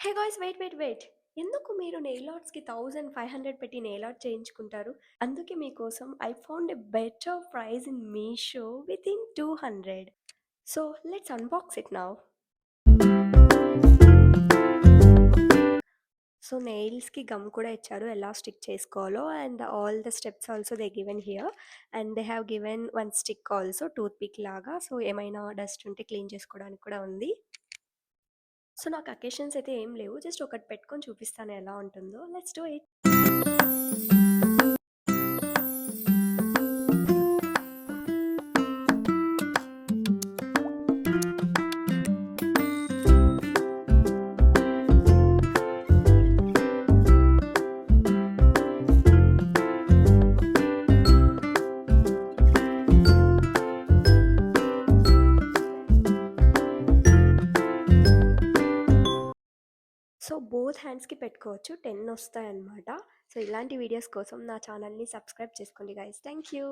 Hey guys wait. ఎందుకు మీరు nail ఆర్ట్స్‌కి 1500 పెట్టి నెయిల్ ఆర్ట్ చేయించుకుంటారు? అందుకే మీకోసం I found a better price in Meesho within 200. So let's unbox it now. So నెయిల్స్‌కి గమ్ కూడా ఇచ్చారు. ఎలా స్టిక్ చేసుకోవాలో and all the steps also they given here. And they have given one stick also toothpick లాగా. సో ఏమైనా dust ఉంటే clean చేసుకోవడానికి కూడా ఉంది. సో నాకు అకేషన్స్ అయితే ఏం లేవు. జస్ట్ ఒకటి పెట్టుకొని చూపిస్తాను ఎలా ఉంటుందో. Let's do it. So both హ్యాండ్స్‌కి పెట్టుకోవచ్చు. 10 వస్తాయన్నమాట. సో ఇలాంటి వీడియోస్ కోసం నా ఛానల్‌ని సబ్స్క్రైబ్ చేసుకోండి గైస్. Thank you.